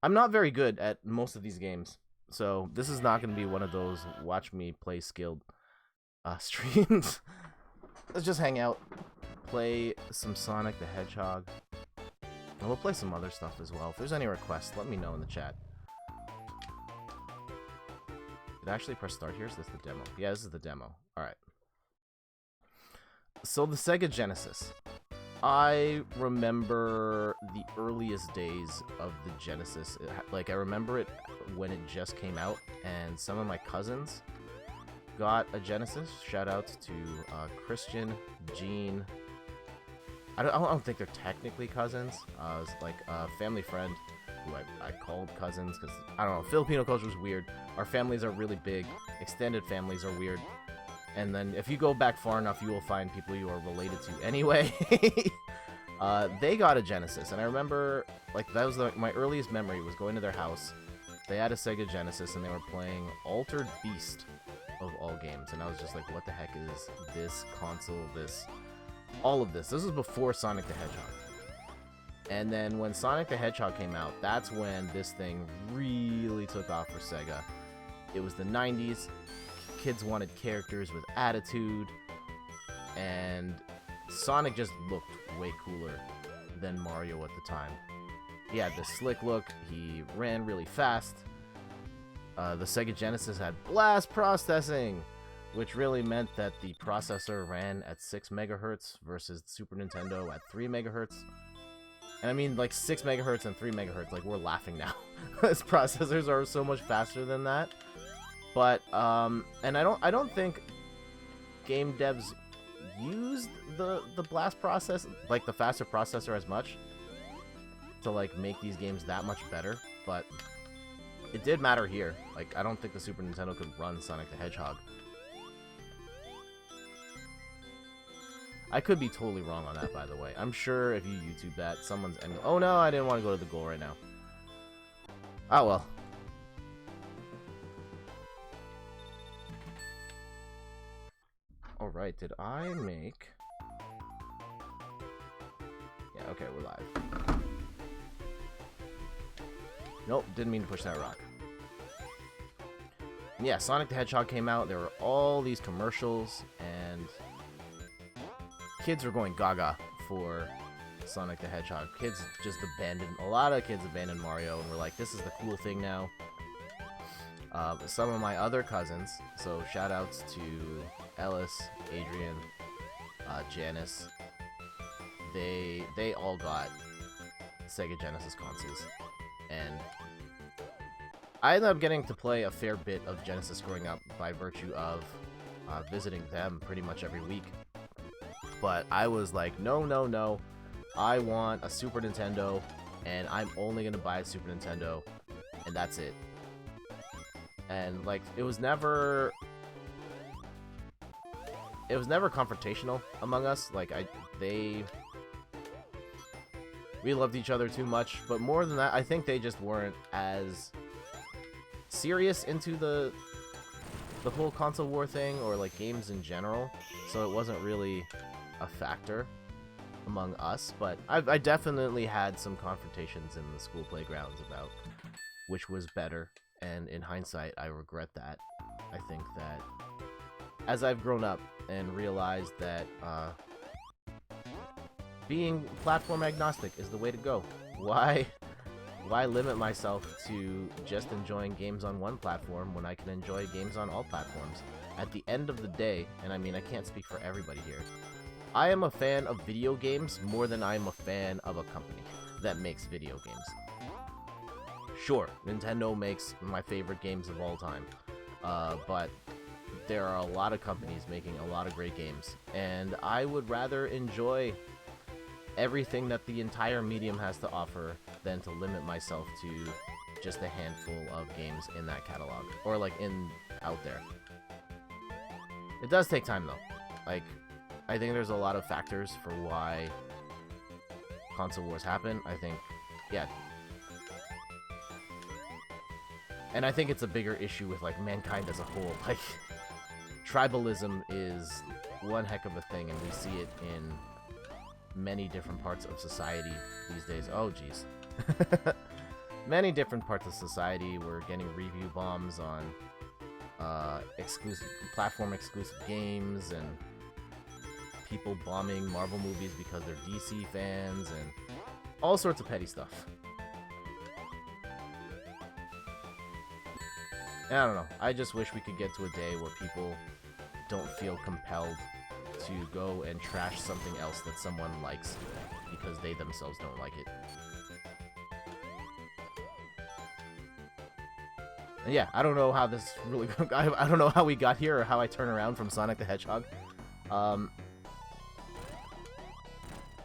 I'm not very good at most of these games, so this is not going to be one of those watch me play skilled streams. Let's just hang out, play some Sonic the Hedgehog, and we'll play some other stuff as well. If there's any requests, let me know in the chat. Did I actually press start here? Is this the demo? Yeah, this is the demo. Alright. So the Sega Genesis. I remember the earliest days of the Genesis. Like, I remember it when it just came out, and some of my cousins got a Genesis. Shout out to Christian, Gene. I don't think they're technically cousins. It's like a family friend who I called cousins because, I don't know, Filipino culture is weird. Our families are really big. Extended families are weird. And then if you go back far enough, you will find people you are related to anyway. They got a Genesis, and I remember, like, that was my earliest memory was going to their house. They had a Sega Genesis, and they were playing Altered Beast of all games. And I was just like, what the heck is this console, all of this? This was before Sonic the Hedgehog. And then when Sonic the Hedgehog came out, that's when this thing really took off for Sega. It was the 90s. Kids wanted characters with attitude, and Sonic just looked way cooler than Mario at the time. He had this slick look, he ran really fast. The Sega Genesis had blast processing, which really meant that the processor ran at 6 megahertz versus the Super Nintendo at 3 megahertz. And I mean, like, 6 megahertz and 3 megahertz, like, we're laughing now. These processors are so much faster than that. But, and I don't think game devs used the blast process, like the faster processor as much to, like, make these games that much better, but it did matter here. Like, I don't think the Super Nintendo could run Sonic the Hedgehog. I could be totally wrong on that, by the way. I'm sure if you YouTube that, someone's... Oh no, I didn't want to go to the goal right now. Oh well. Alright, did I make... Yeah, okay, we're live. Nope, didn't mean to push that rock. Yeah, Sonic the Hedgehog came out, there were all these commercials, and kids were going gaga for Sonic the Hedgehog. Kids just a lot of kids abandoned Mario, and were like, this is the cool thing now. Some of my other cousins, so shout outs to Ellis, Adrian, Janice, they all got Sega Genesis consoles, and I ended up getting to play a fair bit of Genesis growing up by virtue of visiting them pretty much every week. But I was like, no, I want a Super Nintendo, and I'm only gonna buy a Super Nintendo, and that's it. And like, it was never confrontational among us. Like, we loved each other too much, but more than that, I think they just weren't as serious into the whole console war thing, or like games in general, so it wasn't really a factor among us. But I definitely had some confrontations in the school playgrounds about which was better, and in hindsight, I regret that. I think that as I've grown up and realized that being platform agnostic is the way to go. Why limit myself to just enjoying games on one platform when I can enjoy games on all platforms? At the end of the day, and I mean, I can't speak for everybody here, I am a fan of video games more than I am a fan of a company that makes video games. Sure, Nintendo makes my favorite games of all time, but there are a lot of companies making a lot of great games, and I would rather enjoy everything that the entire medium has to offer than to limit myself to just a handful of games in that catalog, or like out there. It does take time though. Like, I think there's a lot of factors for why console wars happen. I think, yeah. And I think it's a bigger issue with like mankind as a whole. Like, tribalism is one heck of a thing, and we see it in many different parts of society these days. Oh, jeez. many different parts of society were getting review bombs on exclusive platform exclusive games, and people bombing Marvel movies because they're DC fans, and all sorts of petty stuff. And I don't know. I just wish we could get to a day where people don't feel compelled to go and trash something else that someone likes because they themselves don't like it. And yeah, I don't know how this really... I don't know how we got here or how I turn around from Sonic the Hedgehog. But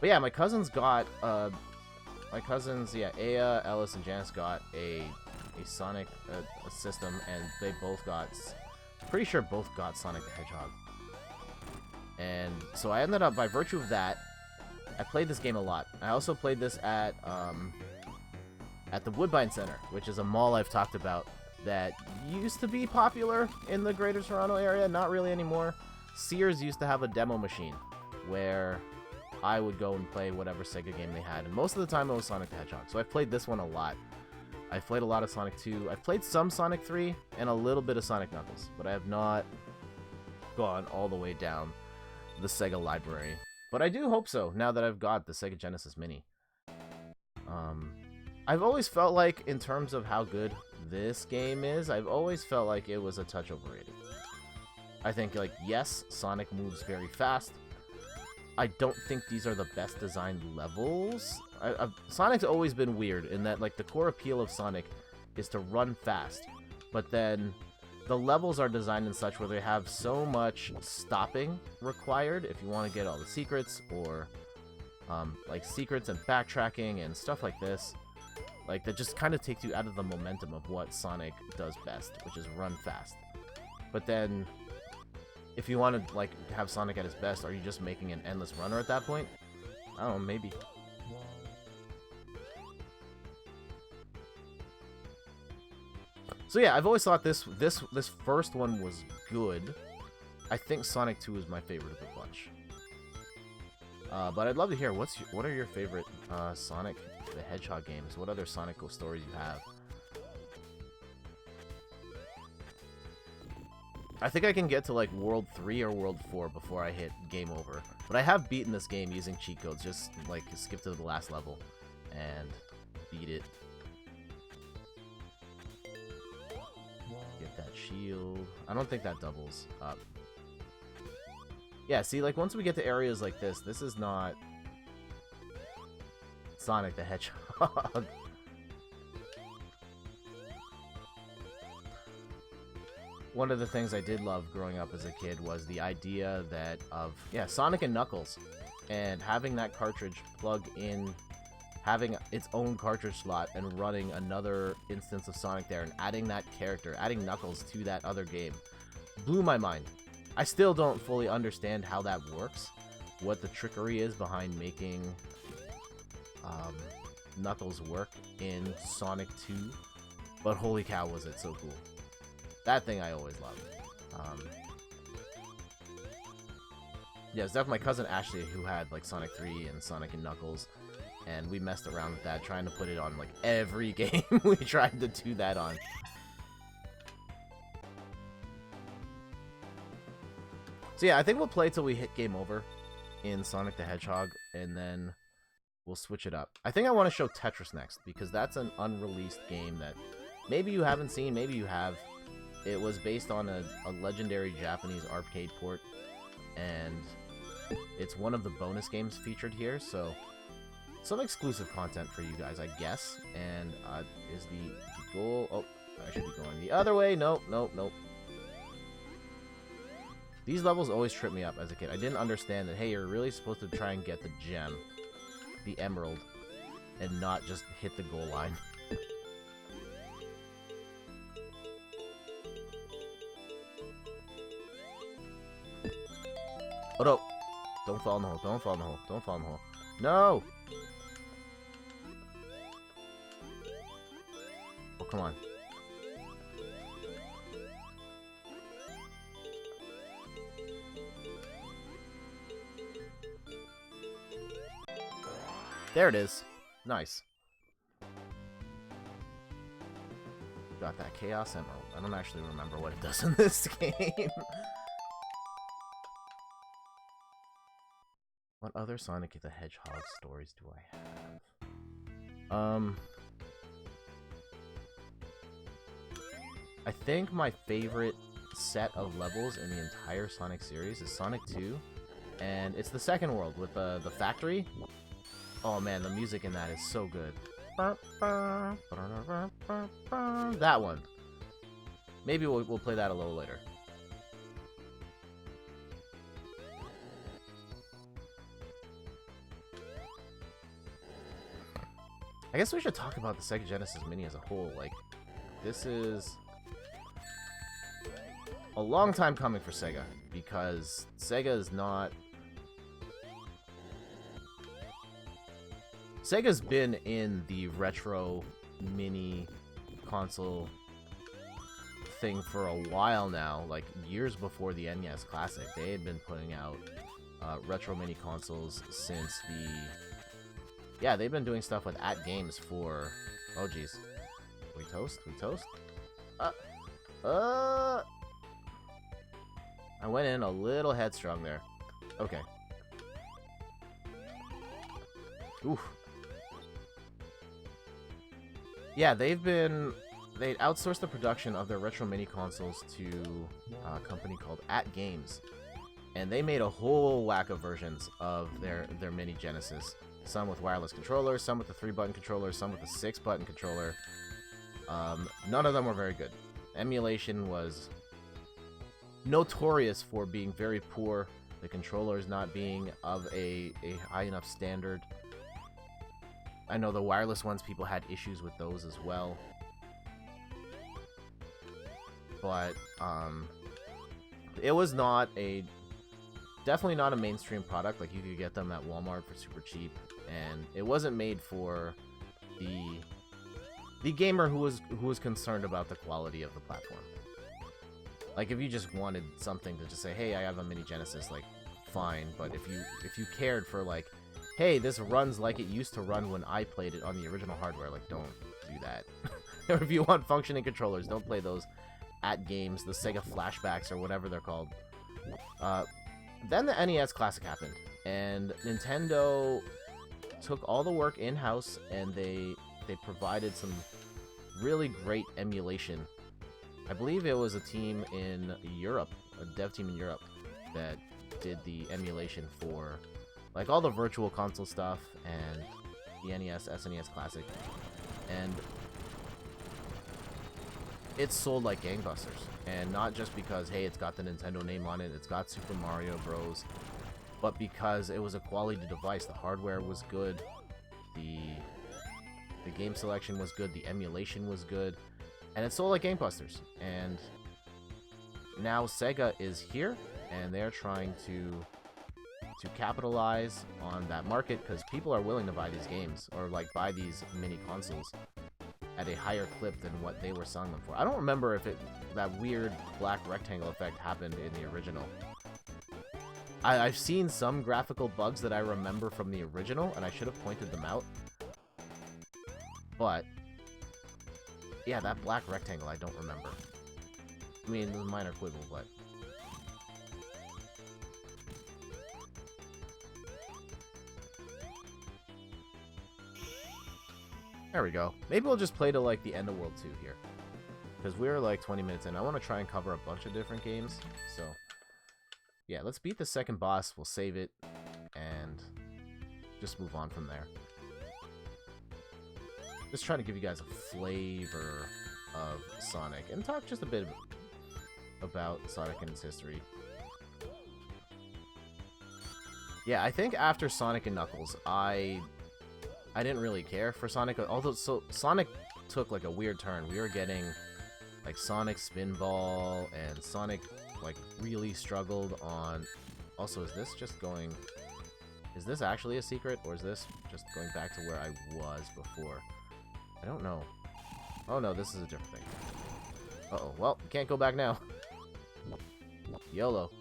yeah, my cousins got... yeah, Aya, Ellis, and Janice got a Sonic a system, and they both got... Pretty sure both got Sonic the Hedgehog. And so I ended up, by virtue of that, I played this game a lot. I also played this at the Woodbine Center, which is a mall I've talked about that used to be popular in the Greater Toronto area, not really anymore. Sears used to have a demo machine where I would go and play whatever Sega game they had, and most of the time it was Sonic the Hedgehog. So I've played this one a lot. I've played a lot of Sonic 2. I've played some Sonic 3 and a little bit of Sonic Knuckles, but I have not gone all the way down the Sega library. But I do hope so, now that I've got the Sega Genesis Mini. I've always felt like, in terms of how good this game is, I've always felt like it was a touch overrated. I think, like, yes, Sonic moves very fast. I don't think these are the best designed levels. Sonic's always been weird in that, like, the core appeal of Sonic is to run fast, but then the levels are designed in such where they have so much stopping required if you want to get all the secrets, or like secrets and backtracking and stuff like this, like that just kind of takes you out of the momentum of what Sonic does best, which is run fast. But then if you want to, like, have Sonic at his best, are you just making an endless runner at that point? I don't know, maybe. So yeah, I've always thought this first one was good. I think Sonic 2 is my favorite of the bunch. But I'd love to hear what are your favorite Sonic the Hedgehog games? What other Sonic stories you have? I think I can get to, like, World 3 or World 4 before I hit Game Over. But I have beaten this game using cheat codes, just, like, skip to the last level and beat it. Get that shield. I don't think that doubles up. Yeah, see, like, once we get to areas like this, this is not Sonic the Hedgehog. One of the things I did love growing up as a kid was the idea that of, yeah, Sonic and Knuckles, and having that cartridge plug in, having its own cartridge slot and running another instance of Sonic there, and adding that character, adding Knuckles to that other game, blew my mind. I still don't fully understand how that works, what the trickery is behind making Knuckles work in Sonic 2, but holy cow was it so cool. That thing I always loved. Yeah, it's definitely my cousin Ashley who had, like, Sonic 3 and Sonic and Knuckles, and we messed around with that, trying to put it on, like, every game we tried to do that on. So yeah, I think we'll play till we hit Game Over in Sonic the Hedgehog, and then we'll switch it up. I think I want to show Tetris next, because that's an unreleased game that maybe you haven't seen, maybe you have. It was based on a legendary Japanese arcade port, and it's one of the bonus games featured here, so some exclusive content for you guys, I guess. And is the goal... Oh, I should be going the other way. Nope, nope, nope. These levels always trip me up as a kid. I didn't understand that, hey, you're really supposed to try and get the gem, the emerald, and not just hit the goal line. Oh no! Don't fall in the hole, don't fall in the hole, don't fall in the hole. No! Oh, come on. There it is. Nice. Got that Chaos Emerald. I don't actually remember what it does in this game. What other Sonic the Hedgehog stories do I have? I think my favorite set of levels in the entire Sonic series is Sonic 2, and it's the second world with the factory. Oh man, the music in that is so good. That one. Maybe we'll play that a little later. I guess we should talk about the Sega Genesis Mini as a whole. Like, this is a long time coming for Sega, because Sega is not... Sega's been in the retro mini console thing for a while now, like years before the NES Classic. They had been putting out retro mini consoles since the... Yeah, they've been doing stuff with @Games for... Oh, jeez. We toast? We toast? I went in a little headstrong there. Okay. Oof. Yeah, they outsourced the production of their retro mini consoles to a company called @Games. And they made a whole whack of versions of their mini Genesis. Some with wireless controllers, some with the 3-button controller, some with the 6-button controller. None of them were very good. Emulation was notorious for being very poor, the controllers not being of a high enough standard. I know the wireless ones, people had issues with those as well. But, it was not definitely not a mainstream product. Like, you could get them at Walmart for super cheap, and it wasn't made for the gamer who was concerned about the quality of the platform. Like, if you just wanted something to just say, hey, I have a mini Genesis, like, fine. But if you cared for, like, hey, this runs like it used to run when I played it on the original hardware, like, don't do that. Or if you want functioning controllers, don't play those @Games, the Sega Flashbacks, or whatever they're called. Then the NES Classic happened, and Nintendo took all the work in-house, and they provided some really great emulation. I believe it was a team in Europe, a dev team in Europe, that did the emulation for, like, all the Virtual Console stuff, and the NES, SNES Classic, and it's sold like gangbusters. And not just because, hey, it's got the Nintendo name on it, it's got Super Mario Bros., but because it was a quality device. The hardware was good, the game selection was good, the emulation was good, and it sold like gangbusters. And now Sega is here, and they're trying to capitalize on that market, because people are willing to buy these games, or, like, buy these mini consoles at a higher clip than what they were selling them for. I don't remember if that weird black rectangle effect happened in the original. I've seen some graphical bugs that I remember from the original, and I should have pointed them out. But yeah, that black rectangle I don't remember. I mean, it was a minor quibble, but... There we go. Maybe we'll just play to, like, the end of World 2 here. Because we're, like, 20 minutes in. I want to try and cover a bunch of different games. So, yeah, let's beat the second boss. We'll save it. And just move on from there. Just trying to give you guys a flavor of Sonic. And talk just a bit about Sonic and its history. Yeah, I think after Sonic and Knuckles, I didn't really care for Sonic, although Sonic took, like, a weird turn. We were getting, like, Sonic Spinball, and Sonic, like, really struggled on... Also, is this just going... Is this actually a secret, or is this just going back to where I was before? I don't know. Oh no, this is a different thing. Uh-oh, well, can't go back now. YOLO.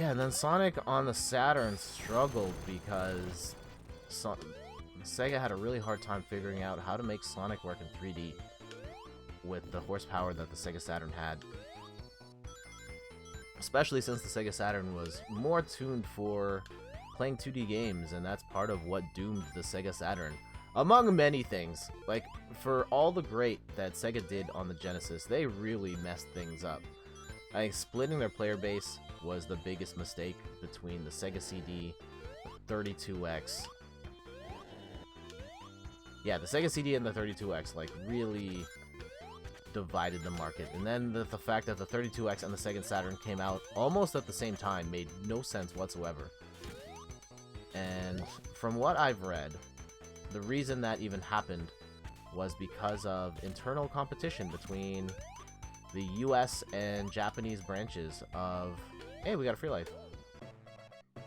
Yeah, and then Sonic on the Saturn struggled because Sega had a really hard time figuring out how to make Sonic work in 3D with the horsepower that the Sega Saturn had. Especially since the Sega Saturn was more tuned for playing 2D games, and that's part of what doomed the Sega Saturn. Among many things, like, for all the great that Sega did on the Genesis, they really messed things up. I think splitting their player base was the biggest mistake between the Sega CD, the 32X. Yeah, the Sega CD and the 32X, like, really divided the market. And then the fact that the 32X and the Sega Saturn came out almost at the same time made no sense whatsoever. And from what I've read, the reason that even happened was because of internal competition between the US and Japanese branches of... Hey, we got a free life.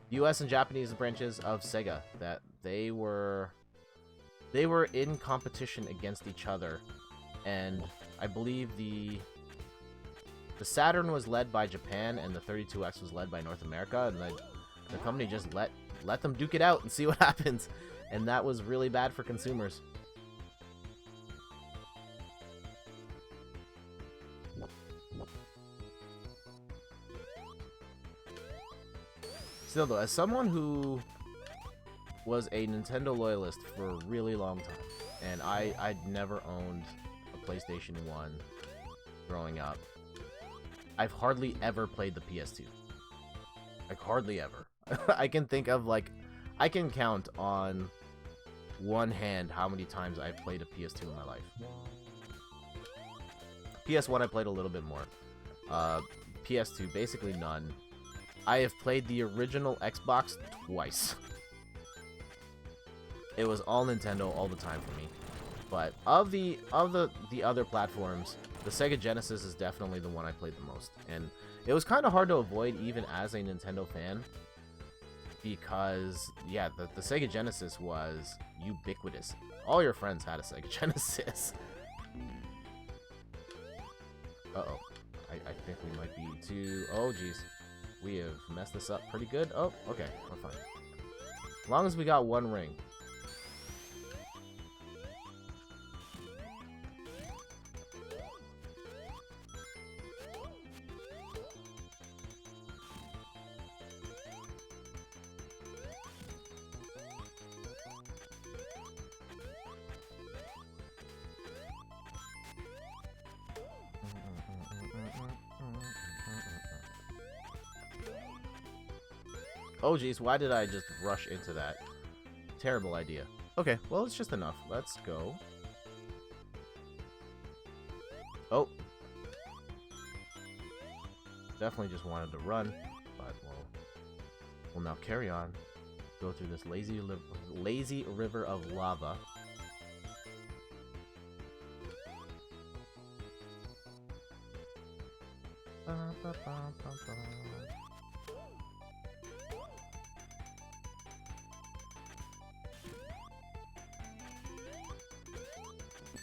US and Japanese branches of Sega, that they were in competition against each other, and I believe the Saturn was led by Japan and the 32X was led by North America, and the company just let them duke it out and see what happens, and that was really bad for consumers. Still though, as someone who was a Nintendo loyalist for a really long time, and I'd never owned a PlayStation 1 growing up, I've hardly ever played the PS2. Like, hardly ever. I can think of, like, I can count on one hand how many times I've played a PS2 in my life. PS1 I played a little bit more. PS2, basically none. I have played the original Xbox twice. It was all Nintendo all the time for me. But of the other platforms, the Sega Genesis is definitely the one I played the most. And it was kind of hard to avoid even as a Nintendo fan, because, yeah, the Sega Genesis was ubiquitous. All your friends had a Sega Genesis. Uh-oh. I think we might be too... Oh, jeez. We have messed this up pretty good. Oh, okay. We're fine. As long as we got one ring. Oh geez, why did I just rush into that? Terrible idea. Okay, well, it's just enough. Let's go. Oh. Definitely just wanted to run, but we'll now carry on. Go through this lazy river of lava.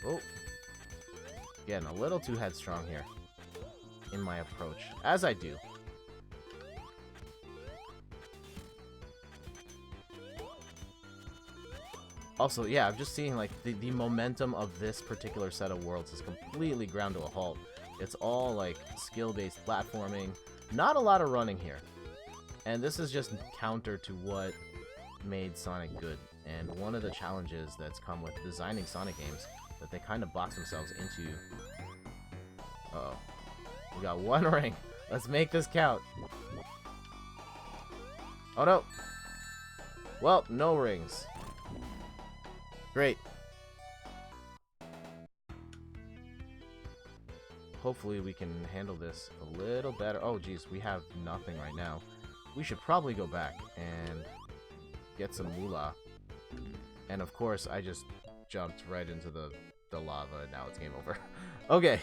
Oh, getting a little too headstrong here in my approach, as I do. Also, yeah, I'm just seeing, like, the momentum of this particular set of worlds is completely ground to a halt. It's all, like, skill-based platforming. Not a lot of running here. And this is just counter to what made Sonic good. And one of the challenges that's come with designing Sonic games, that they kind of box themselves into... Uh-oh. We got one ring. Let's make this count. Oh, no. Well, no rings. Great. Hopefully we can handle this a little better. Oh, geez, we have nothing right now. We should probably go back and get some moolah. And of course, I just jumped right into the lava, and now it's game over. Okay.